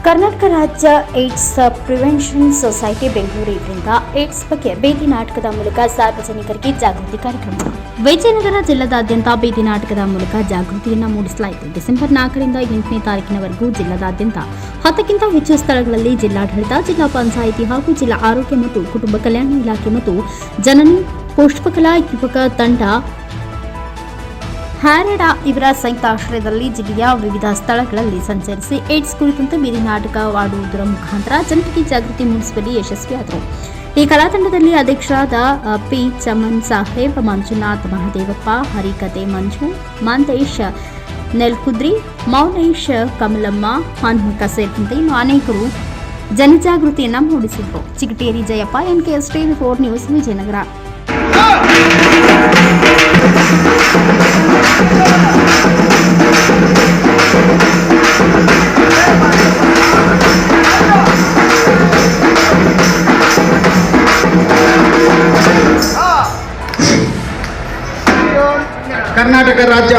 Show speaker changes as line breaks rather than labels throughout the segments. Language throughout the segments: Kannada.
ಕರ್ನಾಟಕ ರಾಜ್ಯ ಏಡ್ಸ್ ಪ್ರಿವೆನ್ಷನ್ ಸೊಸೈಟಿ ಬೆಂಗಳೂರು ಇವರಿಂದ ಏಡ್ಸ್ ಬಗ್ಗೆ ಬೀದಿ ನಾಟಕದ ಮೂಲಕ ಸಾರ್ವಜನಿಕರಿಗೆ ಜಾಗೃತಿ ಕಾರ್ಯಕ್ರಮ. ವಿಜಯನಗರ ಜಿಲ್ಲಾದಾದ್ಯಂತ ಬೀದಿ ನಾಟಕದ ಮೂಲಕ ಜಾಗೃತಿಯನ್ನು ಮೂಡಿಸಲಾಯಿತು. ಡಿಸೆಂಬರ್ 4ರಿಂದ 8ನೇ ತಾರೀಕಿನವರೆಗೂ ಜಿಲ್ಲಾದಾದ್ಯಂತ 10ಕ್ಕಿಂತ ಹೆಚ್ಚು ಸ್ಥಳಗಳಲ್ಲಿ ಜಿಲ್ಲಾಡಳಿತ, ಜಿಲ್ಲಾ ಪಂಚಾಯಿತಿ ಹಾಗೂ ಜಿಲ್ಲಾ ಆರೋಗ್ಯ ಮತ್ತು ಕುಟುಂಬ ಕಲ್ಯಾಣ ಇಲಾಖೆ ಮತ್ತು ಜನನಿ ಪುಷ್ಪಕಲಾ ಯುವಕ ತಂಡ ಹ್ಯಾರಡ ಇವರ ಸಂಯುಕ್ತ ಆಶ್ರಯದಲ್ಲಿ ಜಿಲ್ಲೆಯ ವಿವಿಧ ಸ್ಥಳಗಳಲ್ಲಿ ಸಂಚರಿಸಿ ಏಡ್ಸ್ ಕುರಿತಂತೆ ಬೀದಿ ನಾಟಕವಾಡುವುದರ ಮುಖಾಂತರ ಜನರಿಗೆ ಜಾಗೃತಿ ಮೂಡಿಸುವಲ್ಲಿ ಯಶಸ್ವಿಯಾದರು. ಈ ಕಲಾತಂಡದಲ್ಲಿ ಅಧ್ಯಕ್ಷರಾದ ಪಿ ಚಮನ್ ಸಾಹೇಬ್, ಮಂಜುನಾಥ್ ಮಹದೇವಪ್ಪ, ಹರಿಕತೆ ಮಂಜು, ಮಂತೇಶ್ ನೆಲ್ಕುದ್ರಿ, ಮೌನೇಶ್ ಕಮಲಮ್ಮ, ಹನುಮಕ್ಕ ಸೇರಿದಂತೆ ಇನ್ನು ಅನೇಕರು ಜನಜಾಗೃತಿಯನ್ನು ಮೂಡಿಸಿದರು. Chigateri Jayappa, NKS TV 4 news, Vijayanagara.
Karnataka ರಾಜ್ಯ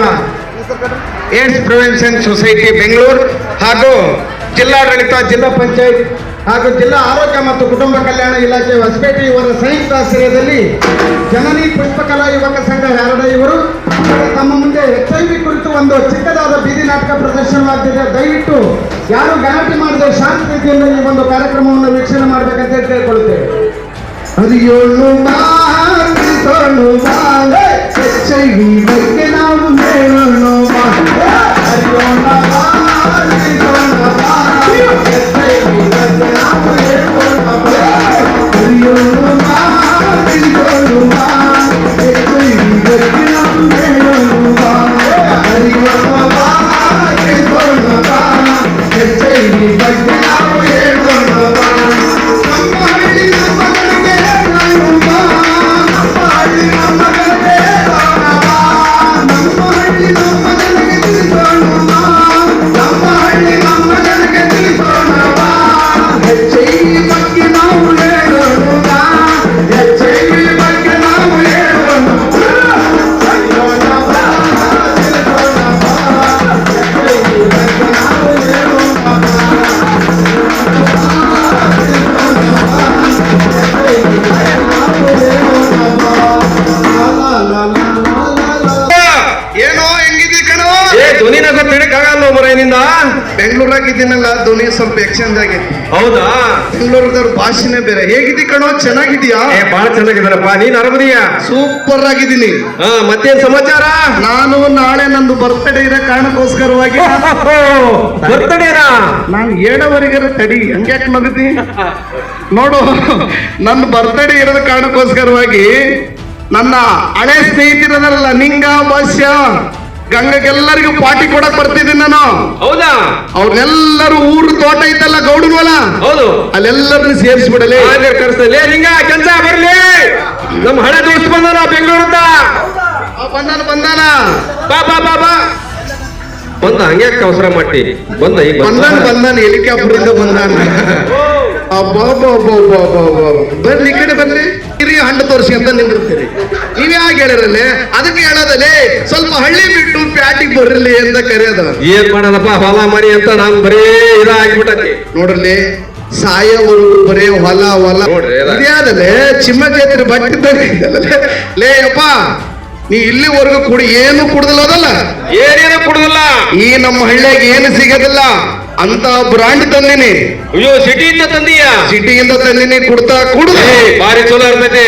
ಏಡ್ಸ್ ಪ್ರಿವೆನ್ಷನ್ ಸೊಸೈಟಿ ಬೆಂಗಳೂರು ಹಾಗೂ ಜಿಲ್ಲಾಡಳಿತ, ಜಿಲ್ಲಾ ಪಂಚಾಯತ್ ಹಾಗೂ ಜಿಲ್ಲಾ ಆರೋಗ್ಯ ಮತ್ತು ಕುಟುಂಬ ಕಲ್ಯಾಣ ಇಲಾಖೆ ಹೊಸಪೇಟೆ ಇವರ ಸಂಯುಕ್ತ ಆಶ್ರಯದಲ್ಲಿ ಜನನಿ ಪುಷ್ಪಕಲಾ ಯುವಕ ಸಂಘ ಹ್ಯಾರಡ ಇವರು ತಮ್ಮ ಮುಂದೆ HIV ಕುರಿತು ಒಂದು ಚಿಕ್ಕದಾದ ಬೀದಿ ನಾಟಕ ಪ್ರದರ್ಶನವಾಗ್ತಿದೆ. ದಯವಿಟ್ಟು ಯಾರು ಗಲಾಟೆ ಮಾಡದೆ ಶಾಂತ ರೀತಿಯಲ್ಲಿ ಈ ಒಂದು ಕಾರ್ಯಕ್ರಮವನ್ನು ವೀಕ್ಷಣೆ ಮಾಡಬೇಕಂತ ಕೇಳಿಕೊಳ್ಳುತ್ತೇವೆ. ಹರಿಯೋಳು HIV ಬಗ್ಗೆ ನಾವು ಹೇಳೋಣ, ಬೆಂಗಳೂರಾಗಿದ್ದೀನಲ್ಲ, ಧ್ವನಿ ಸ್ವಲ್ಪ ಎಕ್ಸ್ಚೇಂಜ್ ಆಗೈತಿ.
ಹೌದಾ?
ಬೆಂಗಳೂರದವ್ರ ಭಾಷೆನೇ ಬೇರೆ. ಹೇಗಿದ್ದಿ ಕಣೋ? ಚೆನ್ನಾಗಿದ್ಯಾ?
ಬಹಳ ಚೆನ್ನಾಗಿದ್ದಾರಪ್ಪ. ನೀನ್ ಆರಾಮದಿಯಾ?
ಸೂಪರ್ ಆಗಿದ್ದೀನಿ.
ಮತ್ತೇನ್ ಸಮಾಚಾರ?
ನಾನು ನಾಳೆ ನಂದು ಬರ್ತ್ಡೇ ಇರೋ ಕಾರಣಕ್ಕೋಸ್ಕರವಾಗಿ
ಬರ್ತ್ಡೇನಾ?
ನಾನು 7ವರೆಗೆ ತಡಿ, ಹಂಗ್ಯಾಕೆ ನಗದಿ ನೋಡು. ನನ್ನ ಬರ್ತ್ಡೇ ಇರೋದ ಕಾರಣಕ್ಕೋಸ್ಕರವಾಗಿ ನನ್ನ ಹಳೆ ಸ್ನೇಹಿತರಲ್ಲ, ನಿಂಗ, ಭಾಷ್ಯ, ಗಂಗಗೆಲ್ಲರಿಗೂ ಪಾರ್ಟಿ ಕೊಡಕ್ ಬರ್ತಿದ್ದೀನಿ ನಾನು.
ಹೌದಾ?
ಅವ್ರನ್ನೆಲ್ಲರೂ ಊರು ತೋಟ ಐತಲ್ಲ, ಗೌಡನ ಹೊಲ,
ಹೌದು,
ಅಲ್ಲೆಲ್ಲರನ್ನು ಸೇರಿಸ್ಬಿಡಲಿ.
ಕರ್ಸಲಿ ಹಿಂಗ ಕೆಲ್ಸ ಬರ್ಲಿ. ನಮ್ಮ ಹಳೆ ದೋಸ್ತ ಬಂದಾನ ಬೆಂಗಳೂರಿಂದ.
ಬಂದಾನ
ಬಾ ಬಾ ಬಾ ಬಾ ಬಂದ. ಹಂಗ್ಯಾಕ ಅವಸರ ಮಾಡಿ ಬಂದ. ಈಗ
ಬಂದಾನ ಹೆಲಿಕಾಪ್ಟರ್ ಇಂದ ಬಂದಾನ. ಬರ್ಲಿ, ಈ ಕಡೆ ಬರ್ಲಿ. ಹಿರಿಯ ಹಣ್ಣು ತೋರಿಸಿ ಅಂತ ನಿಂದಿರ್ತೀರಿ. ನೀವ್ಯಾಗ ಹೇಳಿರಲ್ಲೇ? ಅದಕ್ಕೆ ಹೇಳೋದಲ್ಲಿ ಸ್ವಲ್ಪ ಹಳ್ಳಿ ಬಿಟ್ಟು ಪ್ಯಾಟಿಗೆ ಬರ್ಲಿ ಅಂತ ಕರೆಯೋದ.
ಏನ್ ಮಾಡೋದಪ್ಪ, ಹೊಲ ಮರಿ ಅಂತ ನಾನ್ ಬರೀ ಇದಾಗ್ಬಿಟ್ಟತಿ
ನೋಡ್ರಲ್ಲಿ. ಸಾಯವರೆಗೂ ಬರೇ ಹೊಲ
ನೋಡ್ರಿ.
ಇದ್ಯಾದಲ್ಲೇ ಚಿಮ್ಮ ಜಾತ್ರೆ ಬಟ್ಟಿದ್ದ ಲೇ ಅಪ್ಪ, ನೀ ಇಲ್ಲಿವರೆಗೂ ಕುಡಿ ಏನು ಕುಡ್ದಿಲ್ಲ ಅದಲ್ಲ?
ಏನೇನು ಕುಡುದಿಲ್ಲ.
ಈ ನಮ್ಮ ಹಳ್ಳಿಯಾಗ ಏನು ಸಿಗೋದಿಲ್ಲ ಅಂತ ಬ್ರಾಂಡ್ ತಂದಿನಿ.
ಅಯ್ಯೋ, ಸಿಟಿಯಿಂದ ತಂದೀಯ?
ಸಿಟಿಯಿಂದ ತಂದಿನಿ. ಕುಡ್ತಾ ಕುಡ್ದು
ಭಾರಿ ಚಲೋ ಇರ್ತೈತಿ.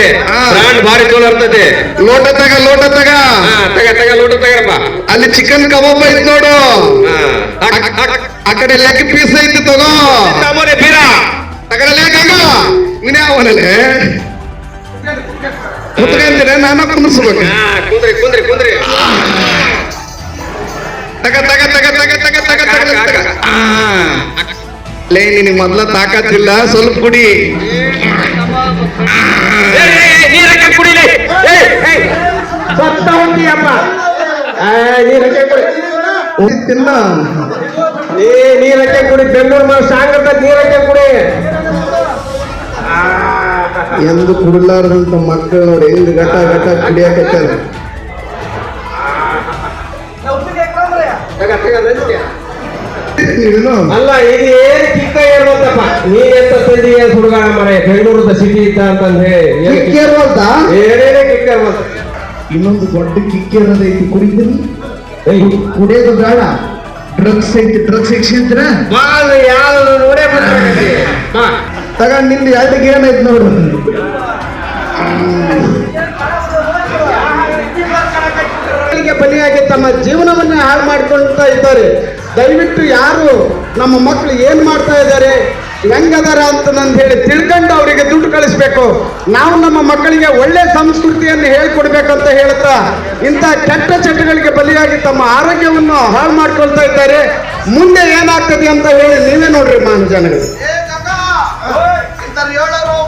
ಬ್ರಾಂಡ್ ಭಾರಿ ಚಲೋ ಇರ್ತೈತಿ.
ಲೋಟ ತಗ
ಲೋಟ ತಗರಪ್ಪ.
ಅಲ್ಲಿ ಚಿಕನ್ ಕಬಾಬ್ ಐತ್ ನೋಡು, ಆ ಕಡೆ ಲೆಗ್ ಪೀಸ್ ಐತಿ, ತಗೋ.
ಬೀರ
ತಗಡಲೇ ಗಂಗ, ನೀನೇ ಅವನಲ್ಲೇ ಕುತ್ಕೊಂತೀರ, ನಾನು ಕುಂದಿಸ್ಬೇಕು.
ಕುಂದ್ರಿ.
ತಗ ತಗ ತಗ ತಗ ತಗ ತಗ ತಗ ತಗ. ಲೇ, ನಿನಗೆ ಮೊದ್ಲ ತಾಕತ್ತಿಲ್ಲ, ಸ್ವಲ್ಪ ಕುಡಿ.
ಕುಡಿಲಿ.
ತಿನ್ನ
ನೀರಕ್ಕೆ ಕುಡಿ. ಬೆಂಗಳೂರು ಸಾಂಗತ ನೀರಕ್ಕೆ ಕುಡಿ.
ಎಂದು ಕುಡಲಾರದಂತ ಮಕ್ಕಳು ನೋಡಿ ಹೆಂಗ್ ಗಟ ಗಟ ಕುಡಿಯಾಕತ್ತಾರ.
ಅಲ್ಲ ಇದು ಏನು ನೀ ಎಂತ ತಂದಿ ಹುಡುಗಾಣ ಮರೆ ಬೆಂಗಳೂರದ ಸಿಟಿ ಇದ್ದ ಅಂತಂದ್ ಹೇಳಿ
ಕಿಕ್ಕೇರುವಂತ
ಏನೇನೇ ಕಿಕ್ಕೇರುವಂತ
ಇನ್ನೊಂದು ದೊಡ್ಡ ಕಿಕ್ಕೇರದೈತಿ ಕುಡಿತೀನಿ ಕುಡಿಯೋದು ಬೇಡ ಡ್ರಗ್ಸ್ ಐತಿ ಡ್ರಗ್ಸ್ ಶಿಕ್ಷಿಂತ್ರ
ಯಾವ್ದು ನೋಡೇ ಬಂದ
ತಗೊಂಡ್ ನಿಂದು ಎರಡಿಗೆ ಏನೈತಿ ನೋಡು ಬಲಿಯಾಗಿ ತಮ್ಮ ಜೀವನವನ್ನ ಹಾಳು ಮಾಡ್ಕೊಳ್ತಾ ಇದ್ದಾರೆ. ದಯವಿಟ್ಟು ಯಾರು ನಮ್ಮ ಮಕ್ಕಳು ಏನ್ ಮಾಡ್ತಾ ಇದ್ದಾರೆ ಹೆಂಗದಾರ ಅಂತ ನಂದು ಹೇಳಿ ತಿಳ್ಕೊಂಡು ಅವರಿಗೆ ದುಡ್ಡು ಕಳಿಸ್ಬೇಕು. ನಾವು ನಮ್ಮ ಮಕ್ಕಳಿಗೆ ಒಳ್ಳೆ ಸಂಸ್ಕೃತಿಯನ್ನು ಹೇಳ್ಕೊಡ್ಬೇಕಂತ ಹೇಳ್ತಾ ಇಂಥ ಕೆಟ್ಟ ಚಟಗಳಿಗೆ ಬಲಿಯಾಗಿ ತಮ್ಮ ಆರೋಗ್ಯವನ್ನು ಹಾಳು ಮಾಡ್ಕೊಳ್ತಾ ಇದ್ದಾರೆ. ಮುಂದೆ ಏನಾಗ್ತದೆ ಅಂತ ಹೇಳಿ ನೀವೇ ನೋಡ್ರಿ ಮಾನ ಜನಗಳು.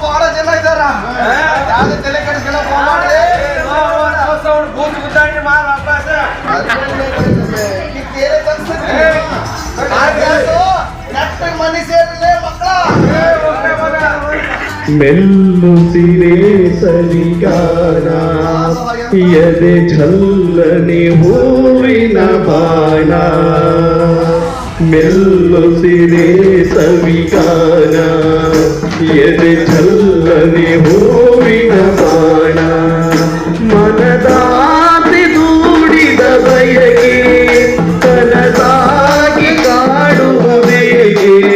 ಬಹಳ ಜನ ಇದ್ದಾರ ಯಾವ್ದು ತಲೆ ಕೆಡಿಸ್ಕೊಳ್ಳೋ ಮನಿ ಸೇರಿದೆ ಮಕ್ಕಳ
ಮೆಲ್ಲು ಸಿರೆ ಸಲಿಗಾನ ಎದೆ ಝಲ್ಲನೆ ಹೂವಿನ ಬಾಣ ಮೆಲ್ಲು ಸಿರೆ ಸವಿಗಾನ ಎದೆ ಝಲ್ಲನೆ ಹೂವಿನ ಬಾಣ